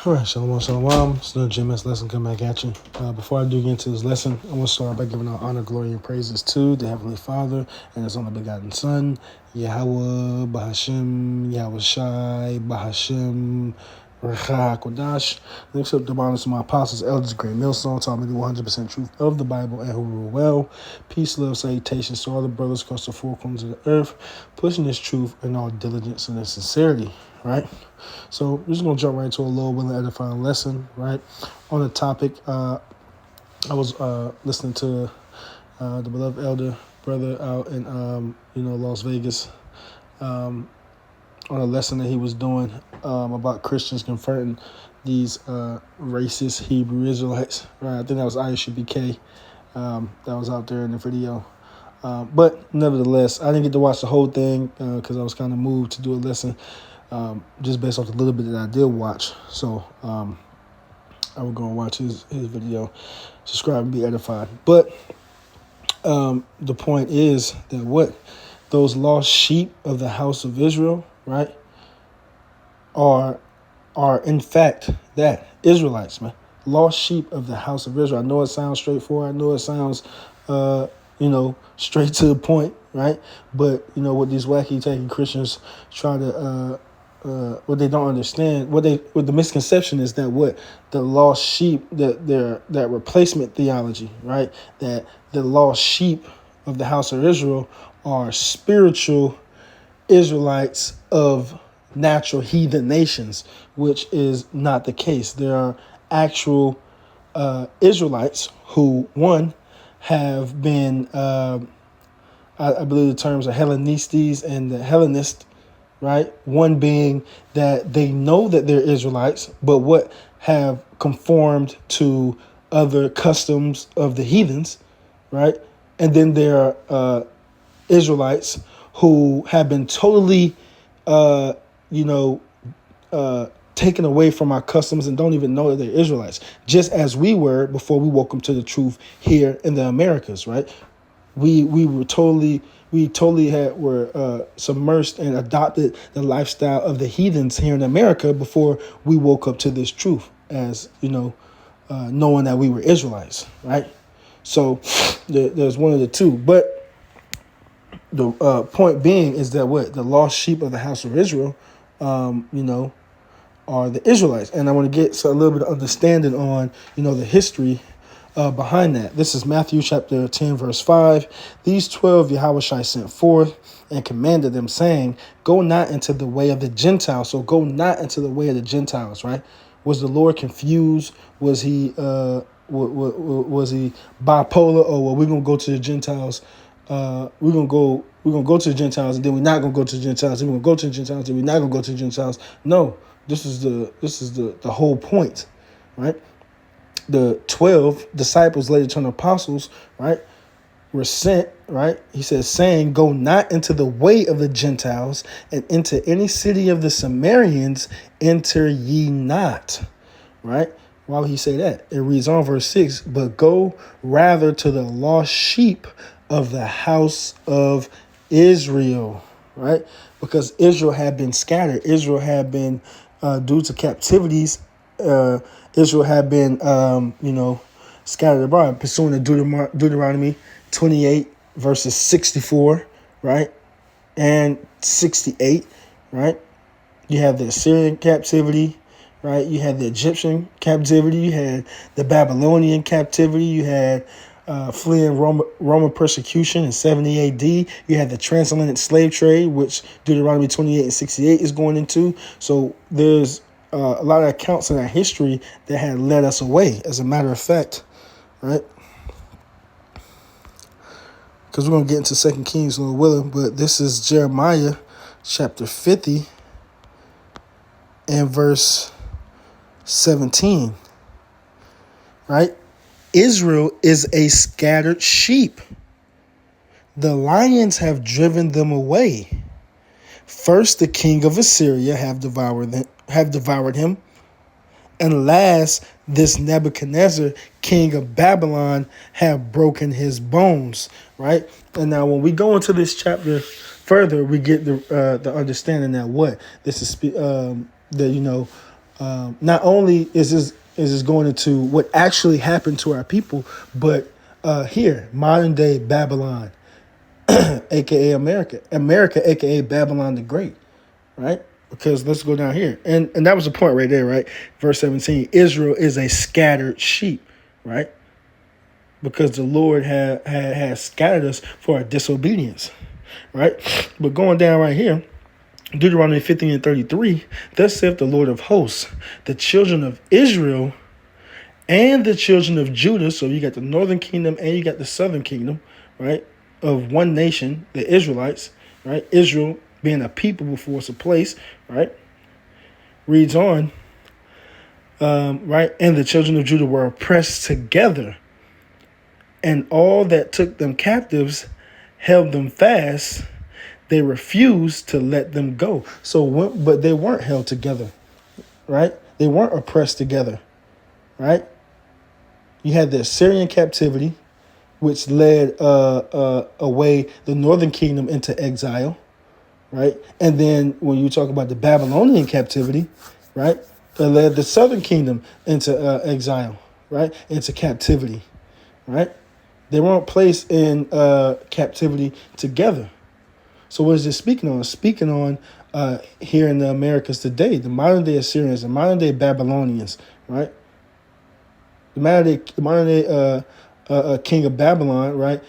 All right, shalom, shalom. It's another GMS lesson coming back at you. Before I do get into this lesson, I want to start by giving our honor, glory, and praises to the Heavenly Father and His only begotten Son, Yahweh, Bahashim, Yahweh Shai, Bahashim, Recha HaKodash. Next up, the honors to my apostles, elders, great millstone, taught me the 100% truth of the Bible and who rule well. Peace, love, salutations to all the brothers across the four corners of the earth, pushing this truth in all diligence and in sincerity, right? So we're just going to jump right into a little willing edifying lesson, right? On the topic, I was listening to the beloved elder brother out in, Las Vegas on a lesson that he was doing about Christians confronting these racist Hebrew Israelites, right? I think that was Aisha BK that was out there in the video. But nevertheless, I didn't get to watch the whole thing because I was kind of moved to do a lesson just based off the little bit that I did watch. So I will go and watch his video, subscribe and be edified. But the point is that those lost sheep of the house of Israel, right, are in fact that Israelites, man. Lost sheep of the house of Israel. I know it sounds straightforward. I know it sounds straight to the point, right? But what these wacky taking Christians try to what they don't understand, what the misconception is that the lost sheep, that replacement theology, right? That the lost sheep of the house of Israel are spiritual Israelites of natural heathen nations, which is not the case. There are actual Israelites who, one, have been, I believe the terms are Hellenistes and the Hellenist, right? One being that they know that they're Israelites, but have conformed to other customs of the heathens, right? And then there are Israelites who have been totally, taken away from our customs and don't even know that they're Israelites, just as we were before we woke up to the truth here in the Americas, right? We were were submersed and adopted the lifestyle of the heathens here in America before we woke up to this truth, as knowing that we were Israelites, right? So there's one of the two. But the point being is that the lost sheep of the house of Israel, are the Israelites, and I want to get a little bit of understanding on the history behind that. This is Matthew chapter 10, verse 5. These 12 Yahushua sent forth and commanded them, saying, go not into the way of the Gentiles. So go not into the way of the Gentiles, right? Was the Lord confused? Was he was he bipolar? Oh, well, we're gonna go to the Gentiles. We're gonna go to the Gentiles, and then we're not gonna go to the Gentiles. And we're gonna go to the Gentiles, and we're not gonna go to the Gentiles. No, this is the whole point, right? The 12 disciples, later turned apostles, right, were sent, right? He says, saying, go not into the way of the Gentiles, and into any city of the Samaritans enter ye not, right? Why would he say that? It reads on verse 6, but go rather to the lost sheep of the house of Israel, right? Because Israel had been scattered. Israel had been, due to captivities, Israel had been, scattered abroad, pursuing the Deuteronomy 28, verses 64, right? And 68, right? You have the Assyrian captivity, right? You had the Egyptian captivity. You had the Babylonian captivity. You had fleeing Roman persecution in 70 AD. You had the transatlantic slave trade, which Deuteronomy 28 and 68 is going into. So there's a lot of accounts in our history that had led us away, as a matter of fact, right? Because we're going to get into 2 Kings, Lord willing, but this is Jeremiah chapter 50 and verse 17, right? Israel is a scattered sheep. The lions have driven them away. First, the king of Assyria have devoured him, and last, this Nebuchadnezzar, king of Babylon, have broken his bones. Right? And now, when we go into this chapter further, we get the understanding that this is Not only is this going into what actually happened to our people, but here, modern day Babylon, aka America, aka Babylon the Great, right? Because let's go down here, and that was the point right there, right? Verse 17: Israel is a scattered sheep, right? Because the Lord has scattered us for our disobedience, right? But going down right here, Deuteronomy 15 and 33, thus saith the Lord of hosts, the children of Israel and the children of Judah, so you got the northern kingdom and you got the southern kingdom, right, of one nation, the Israelites, right? Israel being a people before it's a place, right? Reads on, right? And the children of Judah were oppressed together, and all that took them captives held them fast. They refused to let them go. But they weren't held together, right? They weren't oppressed together, right? You had the Assyrian captivity, which led away the northern kingdom into exile, right? And then when you talk about the Babylonian captivity, right, it led the southern kingdom into exile, right, into captivity, right? They weren't placed in captivity together. So what is this speaking on? It's speaking on here in the Americas today, the modern day Assyrians, the modern day Babylonians, right? The modern day king of Babylon, right?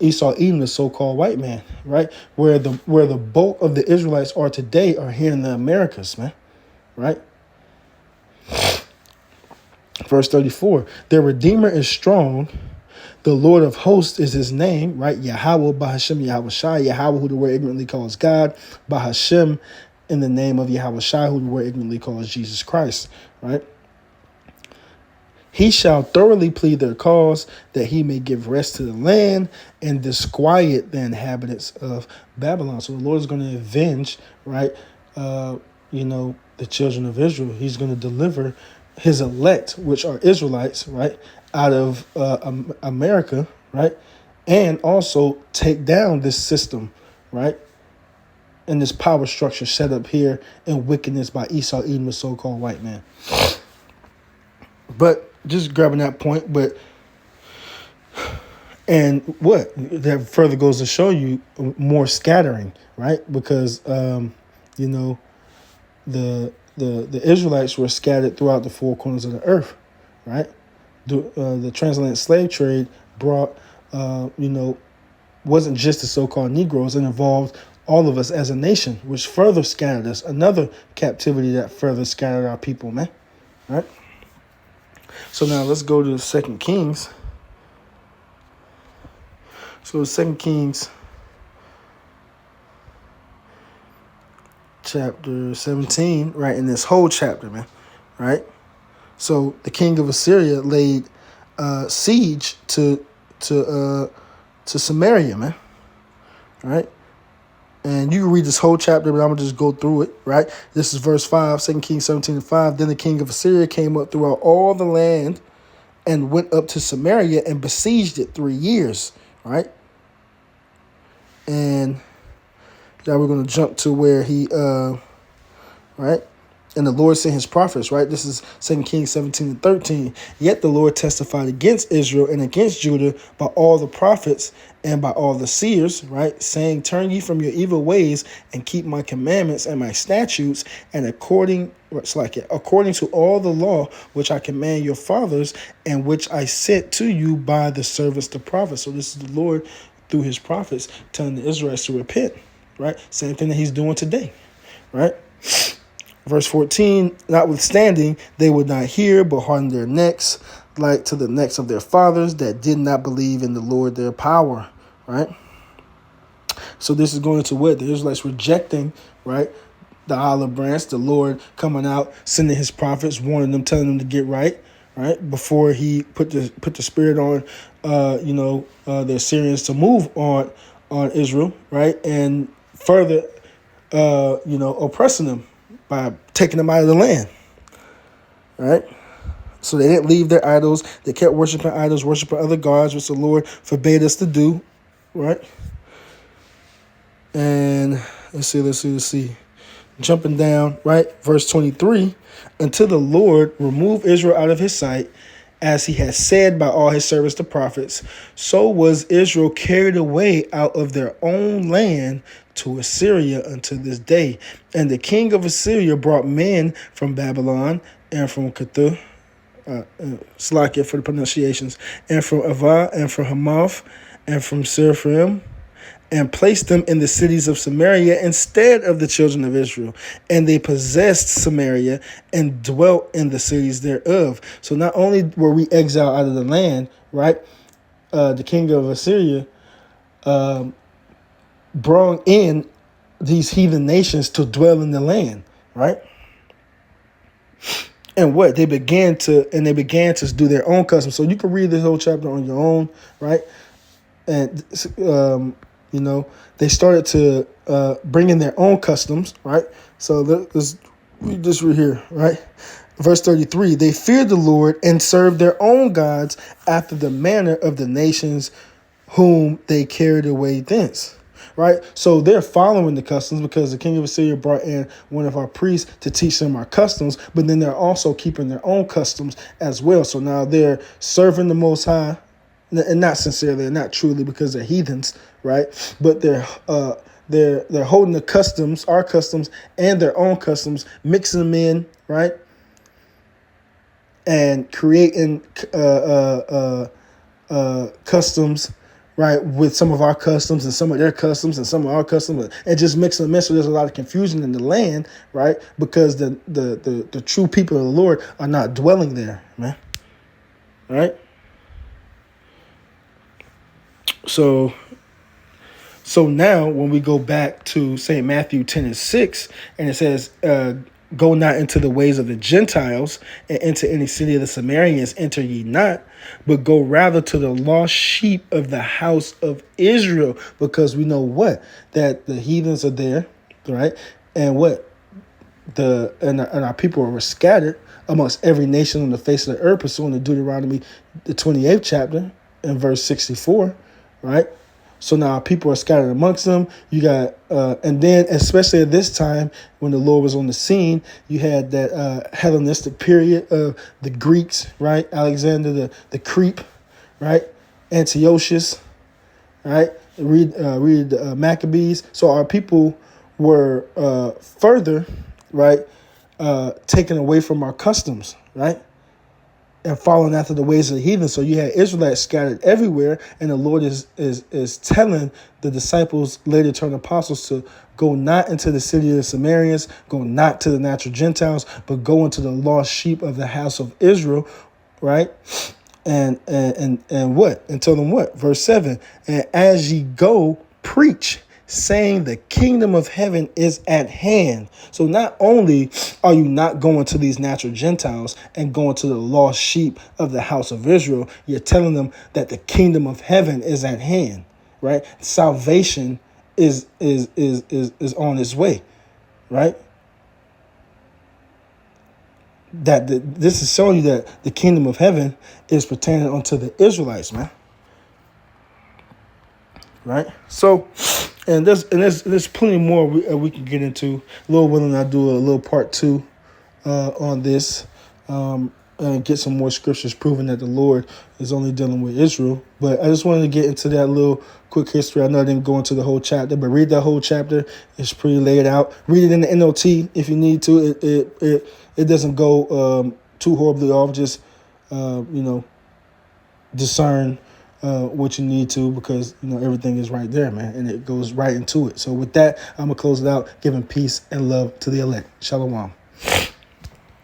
Esau Edom, the so-called white man, right? Where the bulk of the Israelites are today are here in the Americas, man, right? Verse 34, their Redeemer is strong. The Lord of hosts is his name, right? Yahweh, Bahashem, Yahweh Shai. Yahweh, who the word ignorantly calls God. Bahashem, in the name of Yahweh Shai, who the word ignorantly calls Jesus Christ, right? He shall thoroughly plead their cause, that he may give rest to the land and disquiet the inhabitants of Babylon. So the Lord is going to avenge, right? The children of Israel. He's going to deliver his elect, which are Israelites, right, out of America, right, and also take down this system, right, and this power structure set up here in wickedness by Esau Edom, the so-called white man. But just grabbing that point, and what that further goes to show you more scattering, right? Because the Israelites were scattered throughout the four corners of the earth, right? The transatlantic slave trade brought, wasn't just the so-called Negroes. It involved all of us as a nation, which further scattered us. Another captivity that further scattered our people, man, right? So now let's go to 2 Kings. So 2 Kings chapter 17, right, in this whole chapter, man, right? So the king of Assyria laid siege to Samaria, man, right? And you can read this whole chapter, but I'm going to just go through it, right? This is verse 5, 2 Kings 17:5. Then the king of Assyria came up throughout all the land and went up to Samaria and besieged it 3 years, right? And now we're going to jump to where he, right? And the Lord sent his prophets, right? This is 2 Kings 17:13. Yet the Lord testified against Israel and against Judah by all the prophets and by all the seers, right? Saying, turn ye from your evil ways and keep my commandments and my statutes, and according to all the law which I command your fathers and which I sent to you by the servants the prophets. So this is the Lord through his prophets telling the Israelites to repent, right? Same thing that he's doing today, right? Verse 14, notwithstanding, they would not hear, but hardened their necks, like to the necks of their fathers that did not believe in the Lord their power, right? So this is going into what? The Israelites rejecting, right, the olive branch, the Lord coming out, sending his prophets, warning them, telling them to get right, before he put the spirit on, the Assyrians to move on Israel, right, and further, oppressing them by taking them out of the land, right? So they didn't leave their idols. They kept worshiping idols, worshiping other gods, which the Lord forbade us to do, right? And let's see. jumping down, right? Verse 23, until the Lord remove Israel out of his sight, as he has said by all his servants the prophets, so was Israel carried away out of their own land to Assyria unto this day. And the king of Assyria brought men from Babylon and from Cutha, Slakia for the pronunciations, and from Ava, and from Hamath, and from Seraphim, and placed them in the cities of Samaria instead of the children of Israel. And they possessed Samaria and dwelt in the cities thereof. So not only were we exiled out of the land, right? The king of Assyria brought in these heathen nations to dwell in the land, right? And what they began to do their own customs. So you can read this whole chapter on your own, right? And they started to bring in their own customs, right? So let's read this right here, right? Verse 33, they feared the Lord and served their own gods after the manner of the nations whom they carried away thence. Right? So they're following the customs because the king of Assyria brought in one of our priests to teach them our customs, but then they're also keeping their own customs as well. So now they're serving the Most High, and not sincerely and not truly because they're heathens, right? But they're holding the customs, our customs, and their own customs, mixing them in, right? And creating customs, right, with some of our customs and some of their customs and some of our customs, and just mixing them in. So there's a lot of confusion in the land, right? Because the true people of the Lord are not dwelling there, man. Right? So now when we go back to St. Matthew 10:6, and it says, go not into the ways of the Gentiles, and into any city of the Samaritans enter ye not, but go rather to the lost sheep of the house of Israel, because we know what? That the heathens are there, right? And what? And our people were scattered amongst every nation on the face of the earth, pursuing the Deuteronomy, the 28th chapter, in verse 64, right? So now people are scattered amongst them. You got, and then especially at this time when the Lord was on the scene, you had that Hellenistic period of the Greeks, right? Alexander the Creep, right? Antiochus, right? Read Maccabees. So our people were further, right, taken away from our customs, right? And following after the ways of the heathen. So you had Israelites scattered everywhere, and the Lord is telling the disciples, later turned apostles, to go not into the city of the Samaritans, go not to the natural Gentiles, but go into the lost sheep of the house of Israel, right? And what? And tell them what? Verse 7, and as ye go, preach, saying the kingdom of heaven is at hand. So not only are you not going to these natural Gentiles and going to the lost sheep of the house of Israel, you're telling them that the kingdom of heaven is at hand, right? Salvation is on its way, right? This is showing you that the kingdom of heaven is pertaining unto the Israelites, man. Right? So, and there's plenty more we can get into. Lord willing, I'll do a little part 2 on this, and get some more scriptures proving that the Lord is only dealing with Israel. But I just wanted to get into that little quick history. I know I didn't go into the whole chapter, but read that whole chapter. It's pretty laid out. Read it in the NLT if you need to. It doesn't go too horribly off. Just discern what you need to, because everything is right there, man, and it goes right into it. So with that, I'm gonna close it out, giving peace and love to the elect. Shalom.